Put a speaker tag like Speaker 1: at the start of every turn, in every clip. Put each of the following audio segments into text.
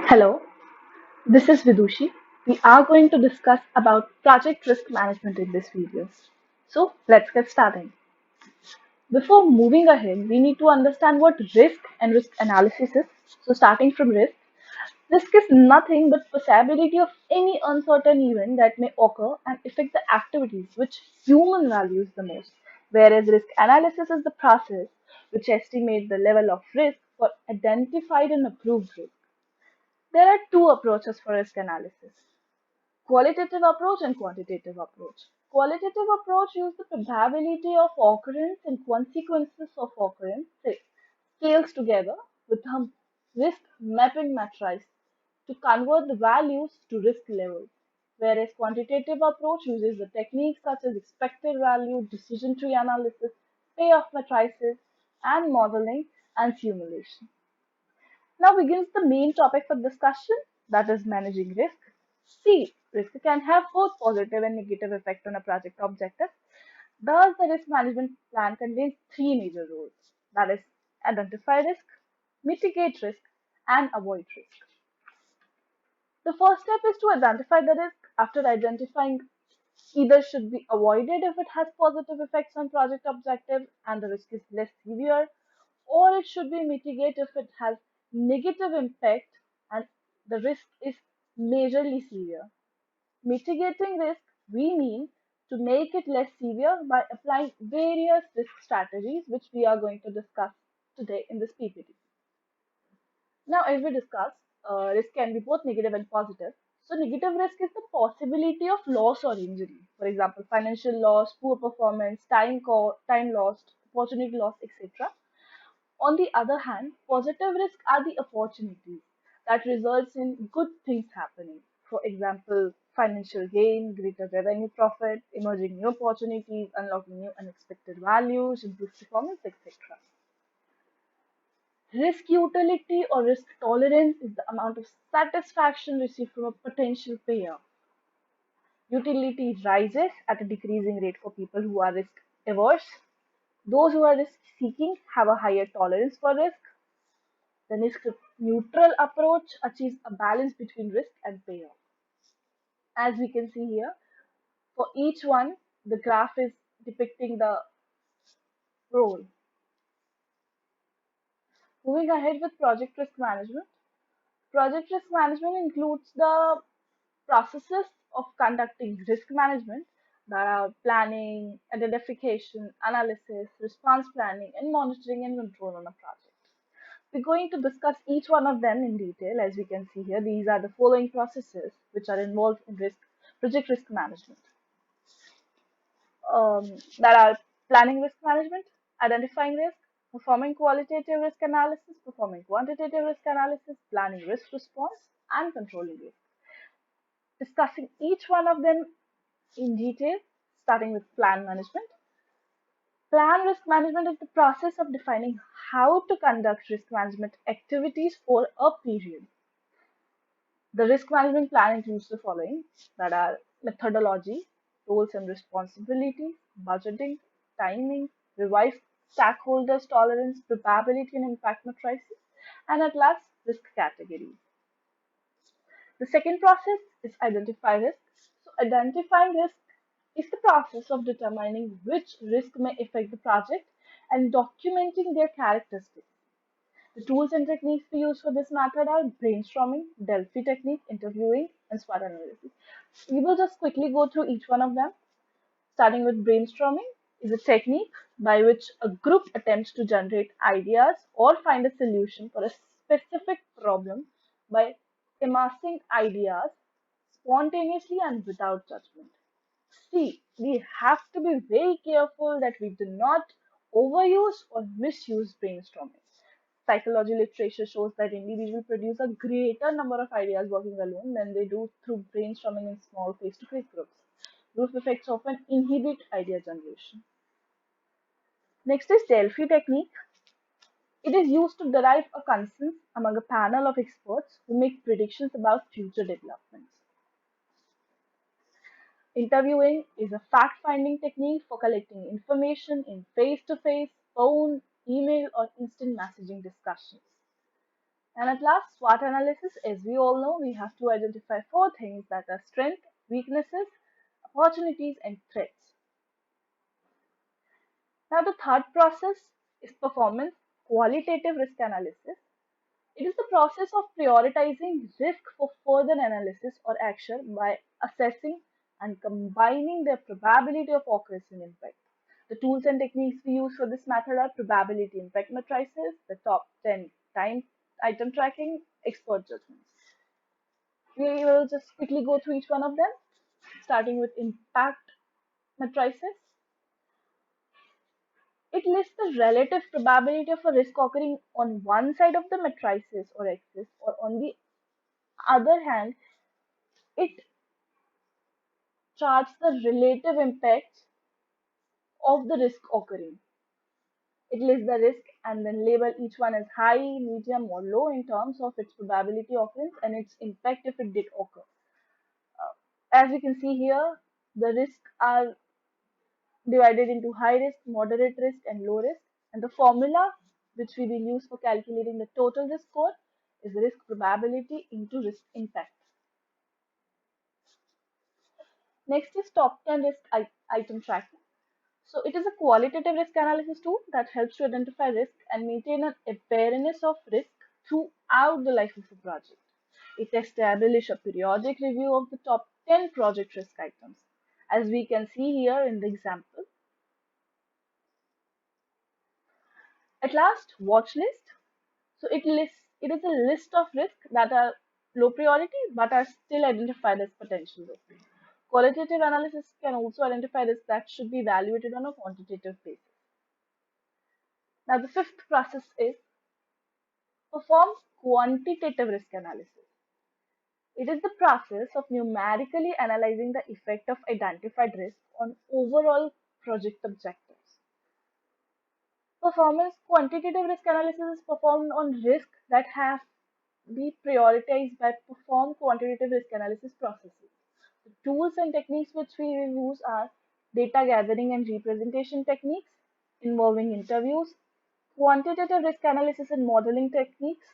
Speaker 1: Hello, this is Vidushi. We are going to discuss about project risk management in this video. So let's get started. Before moving ahead, we need to understand what risk and risk analysis is. So starting from risk is nothing but possibility of any uncertain event that may occur and affect the activities which human values the most. Whereas risk analysis is the process which estimates the level of risk for identified and approved risk. There are two approaches for risk analysis: qualitative approach and quantitative approach. Qualitative approach uses the probability of occurrence and consequences of occurrence scales together with a risk mapping matrix to convert the values to risk levels. Whereas quantitative approach uses the techniques such as expected value, decision tree analysis, payoff matrices, and modeling and simulation. Now begins the main topic for discussion, that is managing risk. See, risk can have both positive and negative effect on a project objective. Thus, the risk management plan contains three major roles, that is identify risk, mitigate risk, and avoid risk. The first step is to identify the risk. After identifying, either should be avoided if it has positive effects on project objective and the risk is less severe, or it should be mitigated if it has negative impact and the risk is majorly severe. Mitigating risk, we mean to make it less severe by applying various risk strategies, which we are going to discuss today in this PPT. Now, as we discussed, risk can be both negative and positive. So, negative risk is the possibility of loss or injury. For example, financial loss, poor performance, time lost, opportunity loss, etc. On the other hand, positive risks are the opportunities that results in good things happening. For example, financial gain, greater revenue profit, emerging new opportunities, unlocking new unexpected values, improved performance, etc. Risk utility or risk tolerance is the amount of satisfaction received from a potential payer. Utility rises at a decreasing rate for people who are risk averse. Those who are risk seeking have a higher tolerance for risk. The risk neutral approach achieves a balance between risk and payoff. As we can see here, for each one, the graph is depicting the role. Moving ahead with project risk management. Project risk management includes the processes of conducting risk management, that are planning, identification, analysis, response planning, and monitoring and control on a project. We're going to discuss each one of them in detail. As we can see here, these are the following processes which are involved in project risk management. That are planning risk management, identifying risk, performing qualitative risk analysis, performing quantitative risk analysis, planning risk response, and controlling risk. Discussing each one of them in detail, starting with plan management. Plan risk management is the process of defining how to conduct risk management activities for a period. The risk management plan includes the following, that are methodology, roles and responsibilities, budgeting, timing, revised stakeholders tolerance, probability and impact matrices, and at last risk categories. The second process is identify risk. So identifying risk is the process of determining which risk may affect the project and documenting their characteristics. The tools and techniques we use for this method are brainstorming, DELPHI technique, interviewing, and SWOT analysis. We will just quickly go through each one of them. Starting with brainstorming is a technique by which a group attempts to generate ideas or find a solution for a specific problem by amassing ideas spontaneously and without judgment. See, we have to be very careful that we do not overuse or misuse brainstorming. Psychology literature shows that individuals produce a greater number of ideas working alone than they do through brainstorming in small face to face groups. Group effects often inhibit idea generation. Next is Delphi technique. It is used to derive a consensus among a panel of experts who make predictions about future developments. Interviewing is a fact finding technique for collecting information in face to face, phone, email, or instant messaging discussions. And at last, SWOT analysis, as we all know, we have to identify four things that are strengths, weaknesses, opportunities, and threats. Now, the third process is performance qualitative risk analysis. It is the process of prioritizing risk for further analysis or action by assessing and combining their probability of occurrence and impact. The tools and techniques we use for this method are probability impact matrices, the top 10 time item tracking, expert judgments. We will just quickly go through each one of them, starting with impact matrices. It lists the relative probability of a risk occurring on one side of the matrices or axis, or on the other hand, it charts the relative impact of the risk occurring. It lists the risk and then label each one as high, medium, or low in terms of its probability occurrence and its impact if it did occur. As we can see here, the risks are divided into high risk, moderate risk, and low risk. And the formula which we will use for calculating the total risk score is risk probability into risk impact. Next is top 10 risk item tracking. So it is a qualitative risk analysis tool that helps to identify risk and maintain an awareness of risk throughout the life of a project. It establishes a periodic review of the top 10 project risk items. As we can see here in the example. At last, watch list. So it is a list of risks that are low priority but are still identified as potential risks. Qualitative analysis can also identify risks that should be evaluated on a quantitative basis. Now, the fifth process is perform quantitative risk analysis. It is the process of numerically analyzing the effect of identified risk on overall project objectives. Performance quantitative risk analysis is performed on risk that have be prioritized by perform quantitative risk analysis processes. The tools and techniques which we will use are data gathering and representation techniques involving interviews, quantitative risk analysis and modeling techniques,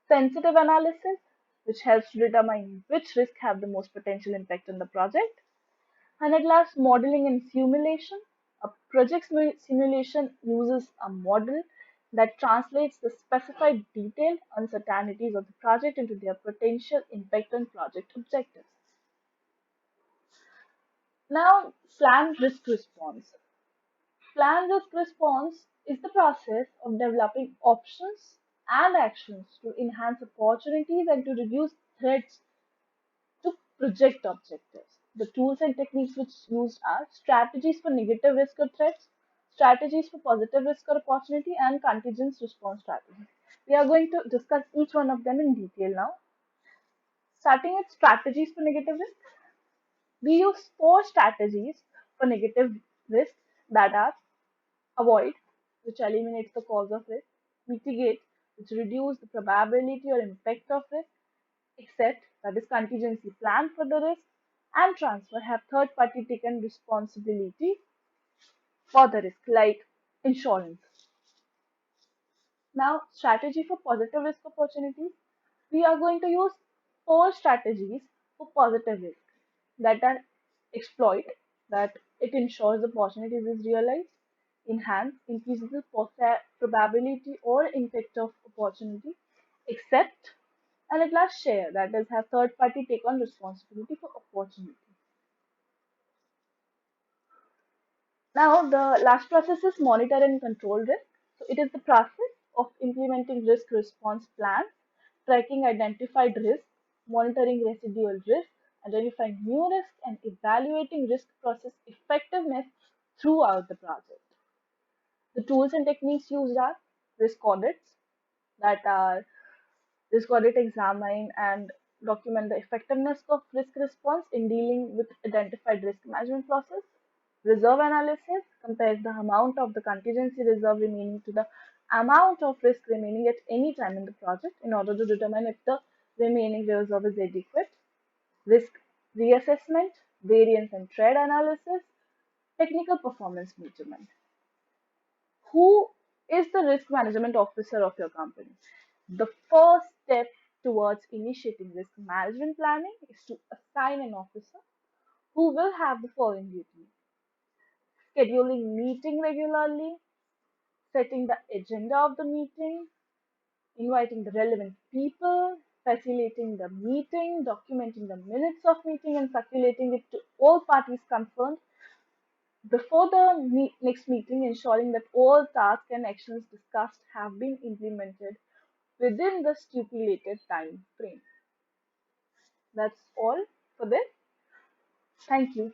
Speaker 1: sensitive analysis, which helps to determine which risks have the most potential impact on the project, and at last, modeling and simulation. A project simulation uses a model that translates the specified detailed uncertainties of the project into their potential impact on project objectives. Now, planned risk response. Planned risk response is the process of developing options and actions to enhance opportunities and to reduce threats to project objectives. The tools and techniques which used are strategies for negative risk or threats, strategies for positive risk or opportunity, and contingent response strategies. We are going to discuss each one of them in detail now. Starting with strategies for negative risk, we use four strategies for negative risk that are avoid, which eliminates the cause of risk, mitigate, which reduces the probability or impact of risk, accept, that is contingency plan for the risk, and transfer, have third party taken responsibility for the risk, like insurance. Now, strategy for positive risk opportunities. We are going to use four strategies for positive risk that are exploit, that it ensures opportunities is realized, enhance, increases the probability or impact of opportunity, accept, and at last share, that is have third party take on responsibility for opportunity. Now the last process is monitor and control risk. So it is the process of implementing risk response plans, tracking identified risks, monitoring residual risk, identifying new risks, and evaluating risk process effectiveness throughout the project. The tools and techniques used are risk audits, that are risk audit examine and document the effectiveness of risk response in dealing with identified risk management process. Reserve analysis compares the amount of the contingency reserve remaining to the amount of risk remaining at any time in the project in order to determine if the remaining reserve is adequate. Risk reassessment, variance and trade analysis, technical performance measurement. Who is the risk management officer of your company? The first step towards initiating risk management planning is to assign an officer who will have the following duties: scheduling meeting regularly, setting the agenda of the meeting, inviting the relevant people, facilitating the meeting, documenting the minutes of meeting and circulating it to all parties concerned before the next meeting, ensuring that all tasks and actions discussed have been implemented within the stipulated time frame. That's all for this. Thank you.